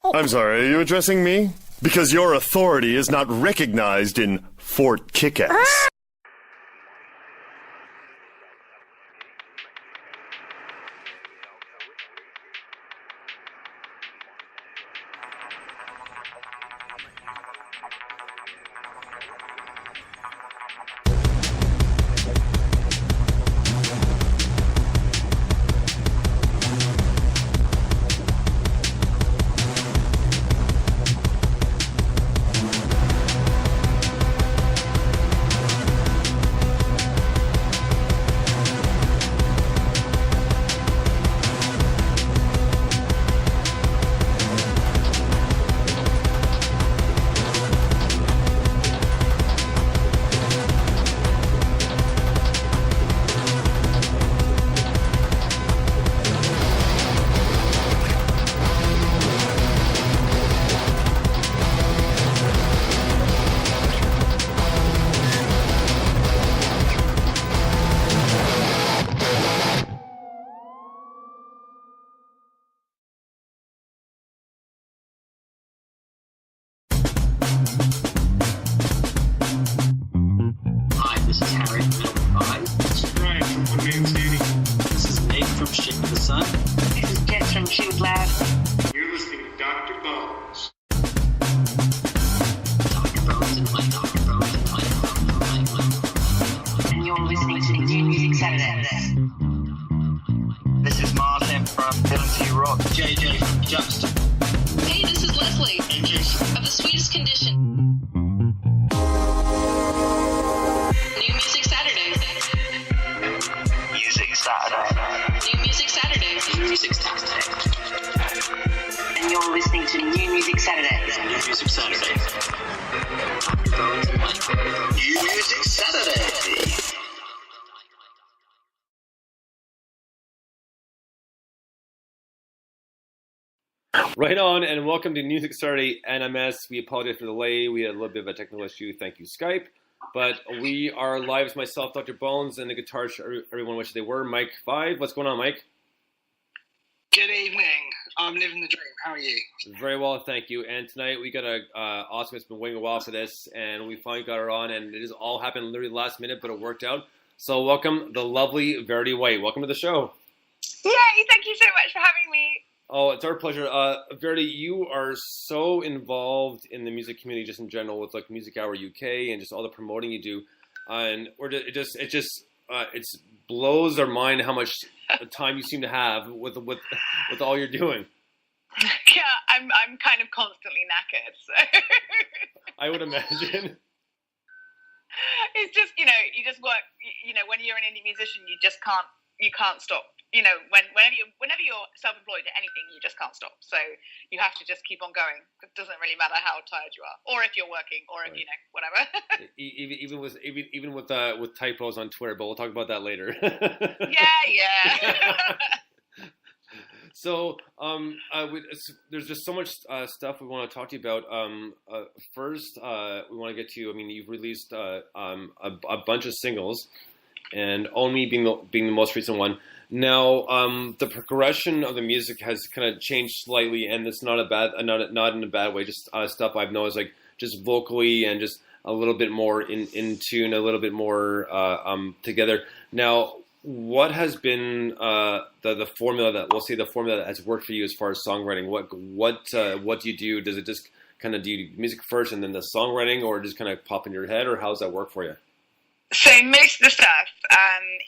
I'm sorry, are you addressing me? Because your authority is not recognized in Fort Kickass. Hi, this is Harry from MikeFive. This is Brian from One Man Standing. This is Meg from Shit to the Sun. This is Jess from She Was Loud. You're listening to Dr. Bones. Dr. Bones and Mike, Dr. Bones and Mike. And you're listening to New Music Saturday. This is Martin from Ability Rock. JJ from Juxta. Hey, this is Leslie And Jason. of The Sweetest Condition. New Music Saturday. Music Saturday. New Music Saturday. New Music Saturday. And you're listening to New Music Saturday. New Music Saturday. Dr. Bones and Mike. New Music Saturday. Right on, and welcome to Music Saturday NMS. We apologize for the delay. We had a little bit of a technical issue. Thank you, Skype. But we are live as myself, Dr. Bones, and the guitarist everyone wished they were, MikeFive. What's going on, Mike? Good evening. I'm living the dream. How are you? Very well, thank you. And tonight we got a awesome. It's been waiting a while for this, and we finally got her on, and it has all happened literally last minute, but it worked out. So welcome, the lovely Verity White. Welcome to the show. Yay! Thank you so much for having me. Oh, it's our pleasure. Verity, you are so involved in the music community just in general with like Music Hour UK and just all the promoting you do, and it blows our mind how much time you seem to have with all you're doing. Yeah, I'm kind of constantly knackered, so I would imagine. It's just you just work. When you're an indie musician, you can't stop. Whenever you're self-employed at anything, you just can't stop. So you have to just keep on going. It doesn't really matter how tired you are, or if you're working, or if whatever. even with typos on Twitter, but we'll talk about that later. Yeah. So there's just so much stuff we want to talk to you about. First, we want to get to. I mean, you've released a bunch of singles, and "Own Me" being the most recent one. Now, the progression of the music has kind of changed slightly, and it's not in a bad way. Just stuff I've noticed, like just vocally and just a little bit more in tune, a little bit more together. Now, what has been the formula that has worked for you as far as songwriting? What do you do? Does it just kind of do you music first and then the songwriting, or just kind of pop in your head, or how does that work for you? So most of the stuff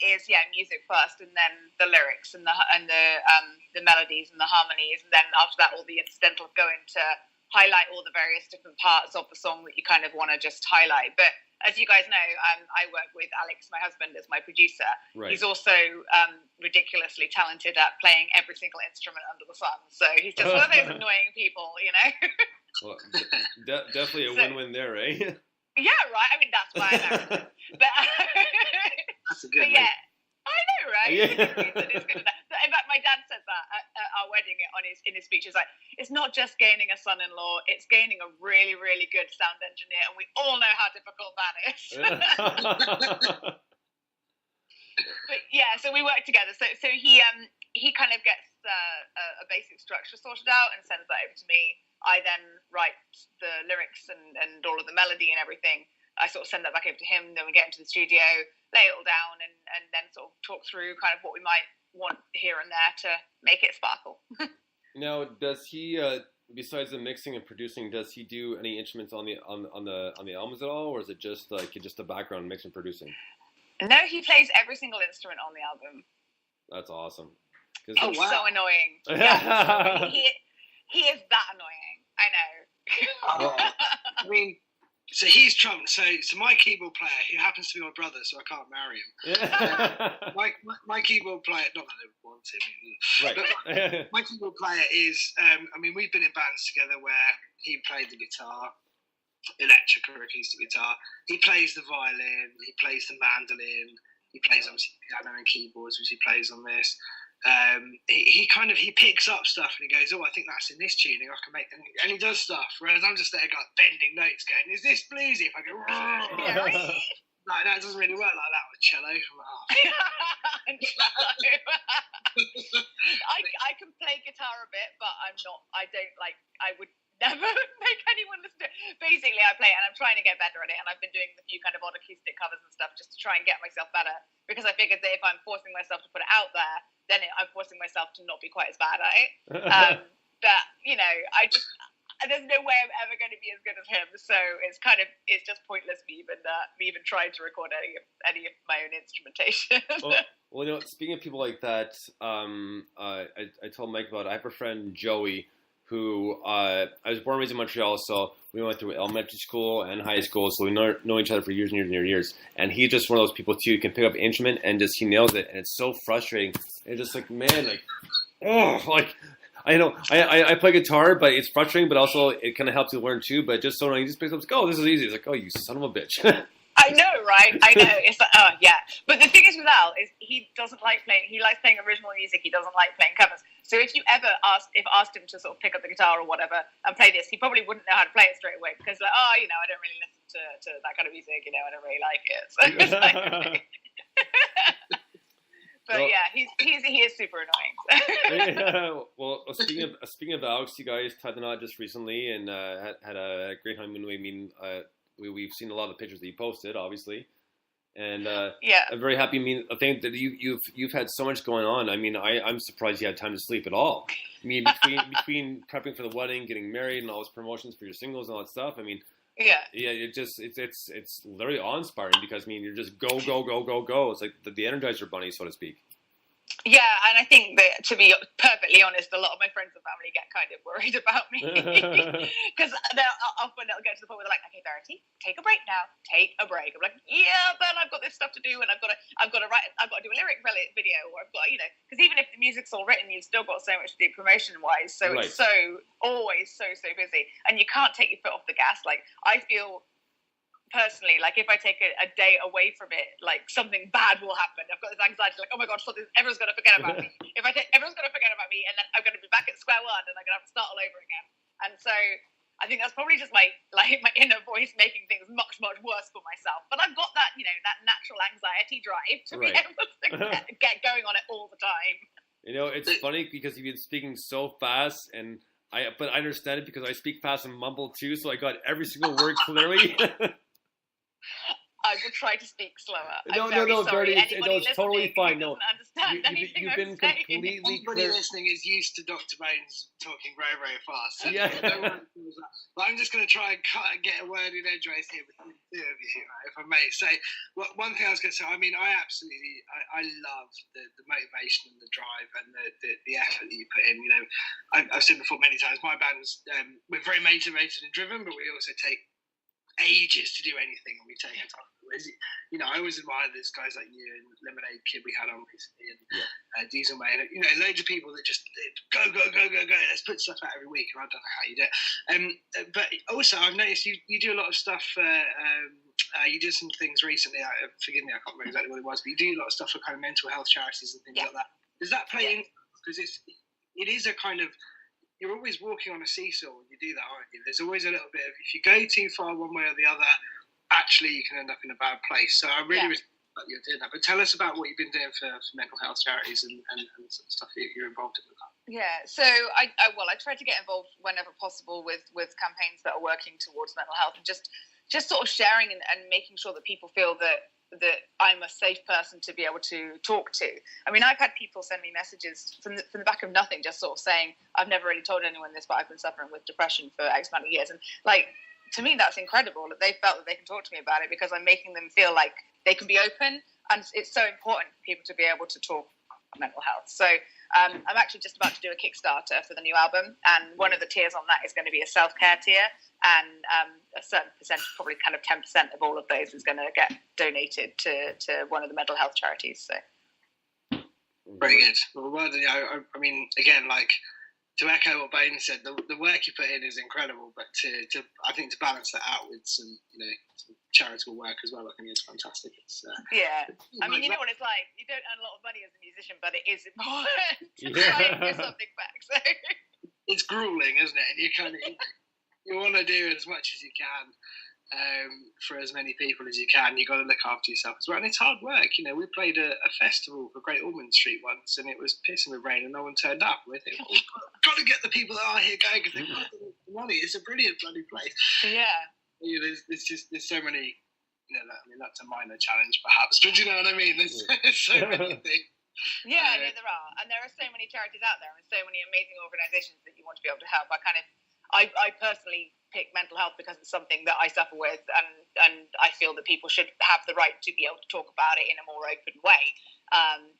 is music first, and then the lyrics and the melodies and the harmonies, and then after that all the incidentals go in to highlight all the various different parts of the song that you kind of want to just highlight. But as you guys know, I work with Alex, my husband, as my producer. Right. He's also ridiculously talented at playing every single instrument under the sun. So he's just one of those annoying people, Well, definitely a win-win there, eh? Yeah, right. I mean, that's why I married him. But That's a good but yeah, I know, right? Yeah. It's good at that. In fact, my dad said that at our wedding in his speech. He's like, it's not just gaining a son-in-law, it's gaining a really, really good sound engineer, and we all know how difficult that is. But yeah, so we work together. So he kind of gets a basic structure sorted out and sends that over to me. I then write the lyrics and all of the melody and everything. I sort of send that back over to him. Then we get into the studio, lay it all down, and then sort of talk through kind of what we might want here and there to make it sparkle. Now, does he, besides the mixing and producing, does he do any instruments on the albums at all, or is it just like just the background mixing and producing? No, he plays every single instrument on the album. That's awesome. He's so annoying. Yeah, he is that annoying. I know. I mean, so he's trumped. So my keyboard player, who happens to be my brother, so I can't marry him. My keyboard player, not that I would want him, right? But my keyboard player is. I mean, we've been in bands together where he played the guitar, electric or acoustic guitar. He plays the violin. He plays the mandolin. He plays obviously piano and keyboards, which he plays on this. He picks up stuff and he goes, oh, I think that's in this tuning, I can make, and he does stuff, whereas I'm just there like bending notes going, is this bluesy? If I go, like, that doesn't really work like that with cello. I'm like, I can play guitar a bit, but I would never make anyone listen to it. Basically, I play it and I'm trying to get better at it, and I've been doing a few kind of odd acoustic covers and stuff just to try and get myself better, because I figured that if I'm forcing myself to put it out there, then I'm forcing myself to not be quite as bad at it. But, you know, there's no way I'm ever going to be as good as him, so it's just pointless me even trying to record any of my own instrumentation. Well, you know, speaking of people like that, I told Mike about it. I have a friend, Joey, who I was born and raised in Montreal, so we went through elementary school and high school, so we know each other for years and years and years. And he's just one of those people too, who can pick up an instrument and just he nails it, and it's so frustrating. And just like, man, like, oh, like I know I play guitar, but it's frustrating, but also it kind of helps you learn too. But just so he just picks up, like, oh, this is easy. It's like, oh, you son of a bitch. I know, right? I know. It's like, oh, yeah. But the thing is with Al is he doesn't like playing. He likes playing original music. He doesn't like playing covers. So if you ever asked him to sort of pick up the guitar or whatever and play this, he probably wouldn't know how to play it straight away, because like, oh, you know, I don't really listen to that kind of music. You know, I don't really like it. So it's like, but well, yeah, he is super annoying. Yeah, well, speaking of Alex, you guys tied the knot just recently and had a great honeymoon. I mean, we've seen a lot of the pictures that you posted, obviously, and yeah, I'm very happy. I mean, I think that you've had so much going on. I mean, I'm surprised you had time to sleep at all. I mean, between prepping for the wedding, getting married, and all those promotions for your singles and all that stuff. I mean, yeah, it's literally awe-inspiring, because I mean, you're just go. It's like the Energizer Bunny, so to speak. Yeah, and I think that, to be perfectly honest, a lot of my friends and family get kind of worried about me, because often they'll get to the point where they're like, "Okay, Verity, take a break now. Take a break." I'm like, "Yeah, but I've got this stuff to do, and I've got to do a lyric video, or I've got, you know, because even if the music's all written, you've still got so much to do promotion-wise. So right. It's always so busy, and you can't take your foot off the gas. Like, I feel personally, like, if I take a day away from it, like, something bad will happen. I've got this anxiety, like, oh my god, everyone's going to forget about me. Everyone's going to forget about me, and then I'm going to be back at square one, and I'm going to have to start all over again. And so I think that's probably just my inner voice making things much, much worse for myself. But I've got that, you know, that natural anxiety drive to be able to get going on it all the time. You know, it's funny because you've been speaking so fast, but I understand it because I speak fast and mumble too, so I got every single word clearly. I will try to speak slower. No, Verity, it's totally fine. No, you've been completely clear. Anybody listening is used to Dr. Bones talking very, very fast. So yeah. But I'm just going to try and get a word in edgeways here between the two of you, if I may. So, one thing I was going to say, I mean, I love the motivation and the drive and the effort that you put in. You know, I've said before many times, my band's, we're very motivated and driven, but we also take ages to do anything, and we take our time. You know, I always admire these guys like you and Lemonade Kid we had on recently, and Diesel Man, and, you know, loads of people that just go, let's put stuff out every week, and I don't know how you do it. But also, I've noticed you do a lot of stuff. You did some things recently. Forgive me, I can't remember exactly what it was, but you do a lot of stuff for kind of mental health charities and things like that. Does that play in? Because it is a kind of, you're always walking on a seesaw when you do that, aren't you? There's always a little bit of, if you go too far one way or the other, actually you can end up in a bad place. So I really respect that you're doing that. But tell us about what you've been doing for mental health charities and stuff that you're involved in with that. Yeah, so I try to get involved whenever possible with campaigns that are working towards mental health, and just sort of sharing and making sure that people feel that I'm a safe person to be able to talk to. I mean, I've had people send me messages from the back of nothing, just sort of saying, I've never really told anyone this, but I've been suffering with depression for X amount of years. And like, to me, that's incredible that they felt that they can talk to me about it, because I'm making them feel like they can be open. And it's so important for people to be able to talk about mental health. So I'm actually just about to do a Kickstarter for the new album. And one of the tiers on that is going to be a self-care tier. And a certain percentage, probably kind of 10% of all of those, is going to get donated to one of the mental health charities. So very good. Well, I mean, again, like, to echo what Bones said, the work you put in is incredible. But to I think to balance that out with some some charitable work as well, I think it's fantastic. It's yeah. I mean, you know what it's like. You don't earn a lot of money as a musician, but it is important to try and get something back. So it's grueling, isn't it? And you kind of you want to do as much as you can for as many people as you can. You've got to look after yourself as well. And it's hard work. We played a festival for Great Ormond Street once, and it was pissing with rain and no one turned up. We think, we've got to get the people that are here going, because they've got the money. It's a brilliant bloody place. Yeah. There's so many, I mean, that's a minor challenge perhaps, but you know what I mean? There's so many things. Yeah, there are. And there are so many charities out there and so many amazing organisations that you want to be able to help. I personally pick mental health because it's something that I suffer with, and I feel that people should have the right to be able to talk about it in a more open way.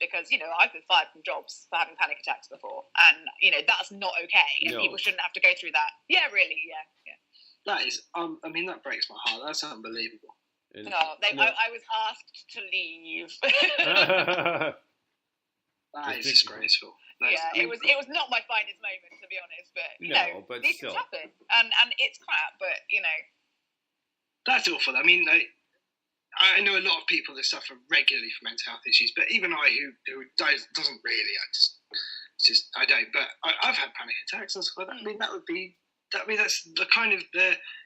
Because, I've been fired from jobs for having panic attacks before, and, that's not okay, and people shouldn't have to go through that. Yeah, really, yeah. That is, I mean, that breaks my heart. That's unbelievable. I was asked to leave. That is disgraceful. It was not my finest moment, to be honest, but these things happen, and it's crap, but that's awful. I mean, I know a lot of people that suffer regularly from mental health issues, but even I, who doesn't really, I don't. But I've had panic attacks and stuff like that. I mean, that's the kind of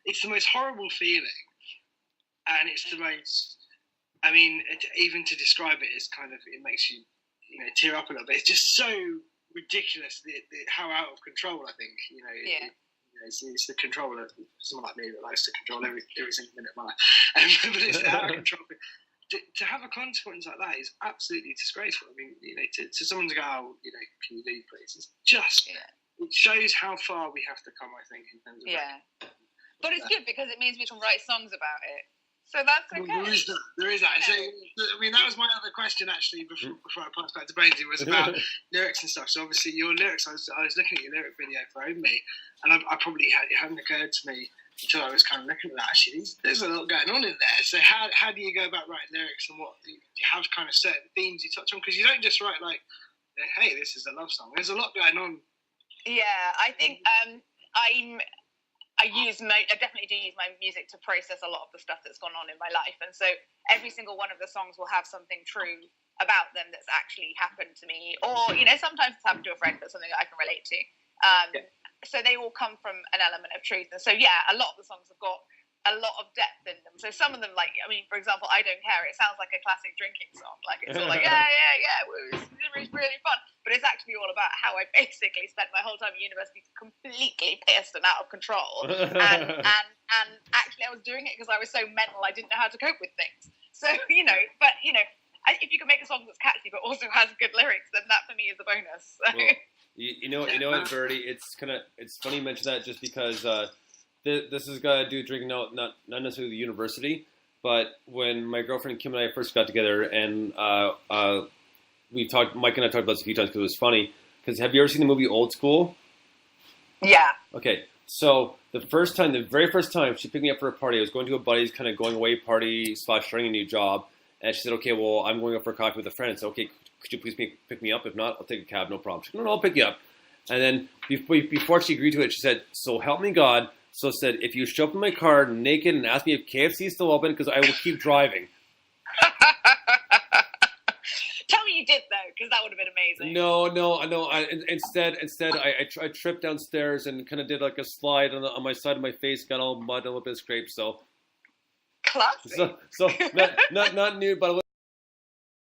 it's the most horrible feeling, and it's the most. I mean, even to describe it is kind of, it makes you tear up a little bit. It's just so ridiculous how out of control, I think. It's the control of someone like me that likes to control every single minute of my life. But it's out of control. To have a consequence like that is absolutely disgraceful. I mean, to someone to go, can you leave, please? It's just, it shows how far we have to come, I think, in terms of But it's good because it means we can write songs about it. So that's okay. Well, there is that. So, I mean, that was my other question, actually, before I passed back to Bonesy, was about lyrics and stuff. So, obviously, your lyrics, I was looking at your lyric video for Own Me, and I probably it hadn't occurred to me until I was kind of looking at that. Actually, there's a lot going on in there. So, how do you go about writing lyrics, and what do you have kind of certain themes you touch on? Because you don't just write like, hey, this is a love song. There's a lot going on. Yeah, I think I definitely do use my music to process a lot of the stuff that's gone on in my life. And so every single one of the songs will have something true about them that's actually happened to me. Or, sometimes it's happened to a friend, but something that I can relate to. So they all come from an element of truth. And so, a lot of the songs have got a lot of depth in them. So some of them, for example, I Don't Care, it sounds like a classic drinking song. Like, it's all like, it's really fun. But it's actually all about how I basically spent my whole time at university completely pissed and out of control. And actually I was doing it because I was so mental, I didn't know how to cope with things. So, if you can make a song that's catchy but also has good lyrics, then that for me is a bonus. So. Well, you know what, Verity, it's funny you mention that, just because this has got to do with drinking, not necessarily the university, but when my girlfriend Kim and I first got together, and Mike and I talked about this a few times because it was funny. Because have you ever seen the movie Old School? Yeah. Okay, so the very first time she picked me up for a party, I was going to a buddy's kind of going away party / starting a new job, and she said, "Okay, well, I'm going up for a coffee with a friend." I said, "Okay, could you please pick me up? If not, I'll take a cab, no problem." She said, "No, I'll pick you up." And then before she agreed to it, she said, "So help me God." So said, "If you show up in my car naked and ask me if KFC is still open, because I will keep driving." Tell me you did, though, because that would have been amazing. No. Instead, I tripped downstairs and kind of did like a slide on my side of my face, got all mud and a little bit of scrape. So classic. So not new, but.